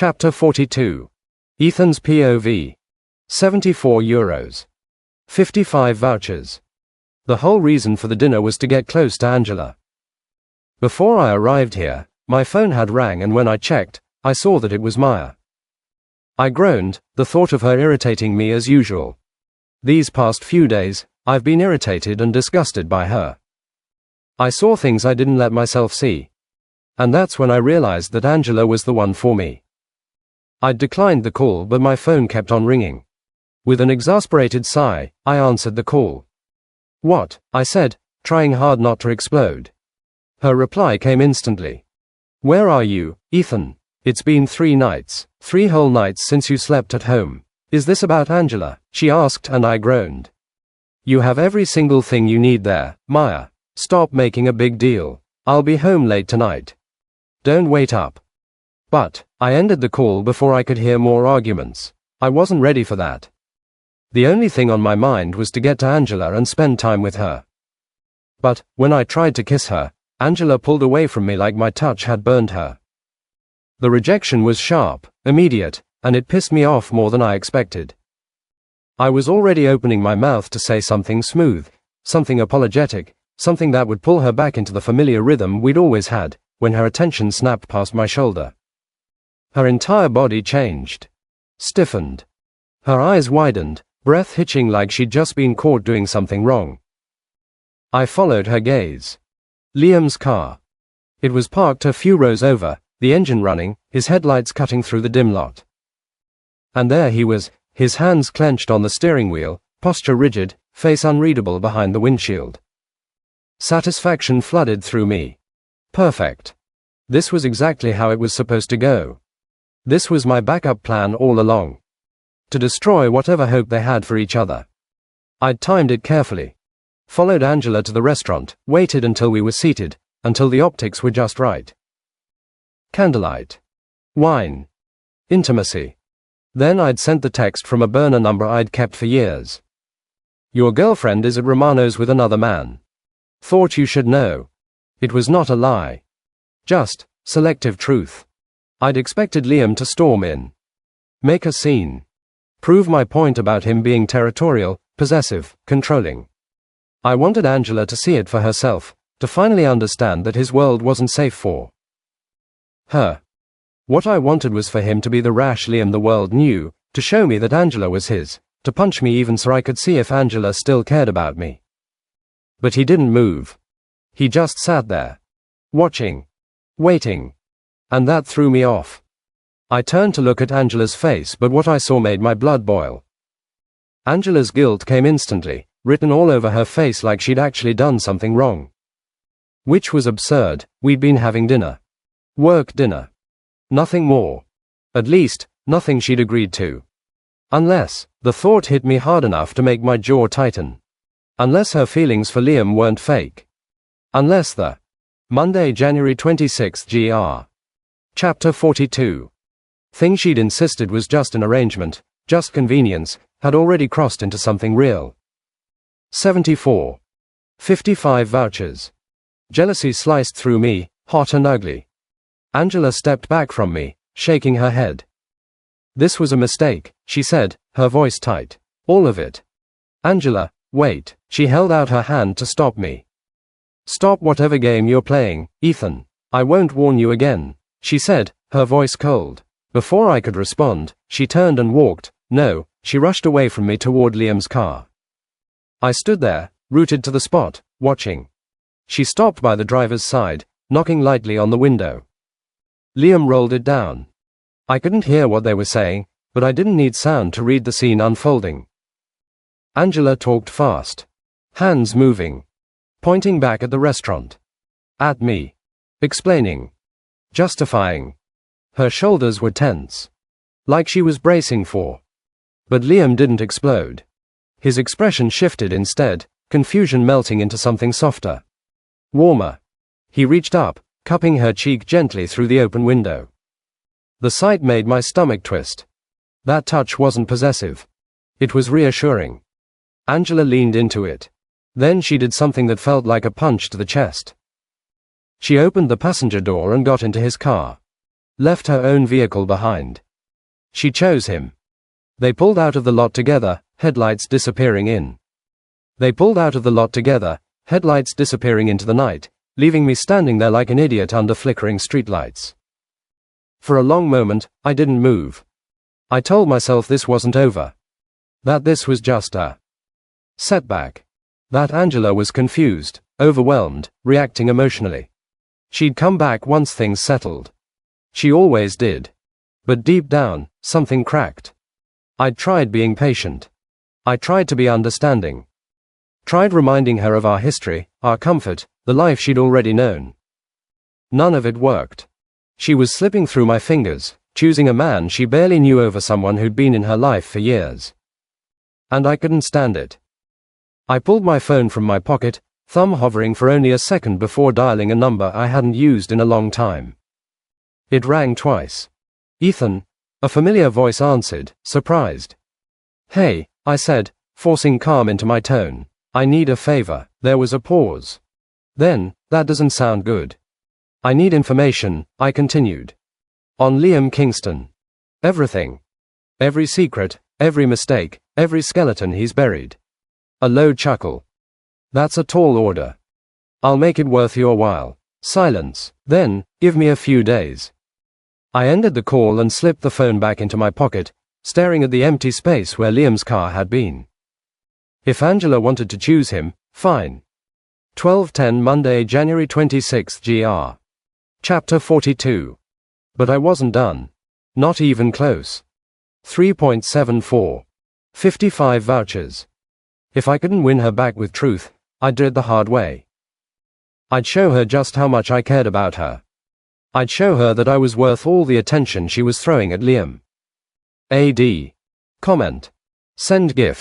Chapter 42. Ethan's POV. €74. 55 vouchers. The whole reason for the dinner was to get close to Angela. Before I arrived here, my phone had rang, and when I checked, I saw that it was Maya. I groaned, the thought of her irritating me as usual. These past few days, I've been irritated and disgusted by her. I saw things I didn't let myself see. And that's when I realized that Angela was the one for me. I'd declined the call, but my phone kept on ringing. With an exasperated sigh, I answered the call. "What?" I said, trying hard not to explode. Her reply came instantly. "Where are you, Ethan? It's been 3 nights, 3 whole nights since you slept at home. Is this about Angela?" she asked, and I groaned. "You have every single thing you need there, Maya. Stop making a big deal. I'll be home late tonight. Don't wait up." But I ended the call before I could hear more arguments. I wasn't ready for that. The only thing on my mind was to get to Angela and spend time with her. But when I tried to kiss her, Angela pulled away from me like my touch had burned her. The rejection was sharp, immediate, and it pissed me off more than I expected. I was already opening my mouth to say something smooth, something apologetic, something that would pull her back into the familiar rhythm we'd always had, when her attention snapped past my shoulder. Her entire body changed. Stiffened. Her eyes widened, breath hitching like she'd just been caught doing something wrong. I followed her gaze. Liam's car. It was parked a few rows over, the engine running, his headlights cutting through the dim lot. And there he was, his hands clenched on the steering wheel, posture rigid, face unreadable behind the windshield. Satisfaction flooded through me. Perfect. This was exactly how it was supposed to go. This was my backup plan all along. To destroy whatever hope they had for each other. I'd timed it carefully. Followed Angela to the restaurant, waited until we were seated, until the optics were just right. Candlelight. Wine. Intimacy. Then I'd sent the text from a burner number I'd kept for years. "Your girlfriend is at Romano's with another man. Thought you should know." It was not a lie. Just selective truth. I'd expected Liam to storm in. Make a scene. Prove my point about him being territorial, possessive, controlling. I wanted Angela to see it for herself, to finally understand that his world wasn't safe for her. What I wanted was for him to be the rash Liam the world knew, to show me that Angela was his, to punch me even so I could see if Angela still cared about me. But he didn't move. He just sat there. Watching. Waiting. And that threw me off. I turned to look at Angela's face, but what I saw made my blood boil. Angela's guilt came instantly, written all over her face like she'd actually done something wrong. Which was absurd. We'd been having dinner. Work dinner. Nothing more. At least, nothing she'd agreed to. Unless, the thought hit me hard enough to make my jaw tighten. Unless her feelings for Liam weren't fake. Unless the Monday, January 26th gr. Chapter 42. Thing she'd insisted was just an arrangement, just convenience, had already crossed into something real. 74. 55 vouchers. Jealousy sliced through me, hot and ugly. Angela stepped back from me, shaking her head. "This was a mistake," she said, her voice tight. "All of it." "Angela, wait." She held out her hand to stop me. "Stop whatever game you're playing, Ethan. I won't warn you again," she said, her voice cold. Before I could respond, she turned and walked. No, she rushed away from me toward Liam's car. I stood there, rooted to the spot, watching. She stopped by the driver's side, knocking lightly on the window. Liam rolled it down. I couldn't hear what they were saying, but I didn't need sound to read the scene unfolding. Angela talked fast. Hands moving. Pointing back at the restaurant. At me. Explaining. Justifying. Her shoulders were tense. Like she was bracing for. But Liam didn't explode. His expression shifted instead, confusion melting into something softer. Warmer. He reached up, cupping her cheek gently through the open window. The sight made my stomach twist. That touch wasn't possessive. It was reassuring. Angela leaned into it. Then she did something that felt like a punch to the chest. She opened the passenger door and got into his car. left her own vehicle behind. She chose him. They pulled out of the lot together, headlights disappearing in. They pulled out of the lot together, headlights disappearing into the night, leaving me standing there like an idiot under flickering streetlights. For a long moment, I didn't move. I told myself this wasn't over. That this was just a setback. That Angela was confused, overwhelmed, reacting emotionally. She'd come back once things settled. She always did. But deep down, something cracked. I'd tried being patient. I tried to be understanding. Tried reminding her of our history, our comfort, the life she'd already known. None of it worked. She was slipping through my fingers, choosing a man she barely knew over someone who'd been in her life for years. And I couldn't stand it. I pulled my phone from my pocket, thumb hovering for only a second before dialing a number I hadn't used in a long time. It rang twice. Ethan, a familiar voice answered, surprised. "Hey," I said, forcing calm into my tone. "I need a favor." There was a pause. Then, "That doesn't sound good." "I need information," I continued. "On Liam Kingston. Everything. Every secret, every mistake, every skeleton he's buried." A low chuckle. "That's a tall order. I'll make it worth your while." Silence. Then, "Give me a few days." I ended the call and slipped the phone back into my pocket, staring at the empty space where Liam's car had been. If Angela wanted to choose him, fine. 12:10 Monday, January 26 GR. Chapter 42. But I wasn't done. Not even close. 3.74. 55 vouchers. If I couldn't win her back with truth, I'd do it the hard way. I'd show her just how much I cared about her. I'd show her that I was worth all the attention she was throwing at Liam. AD. Comment. Send GIF.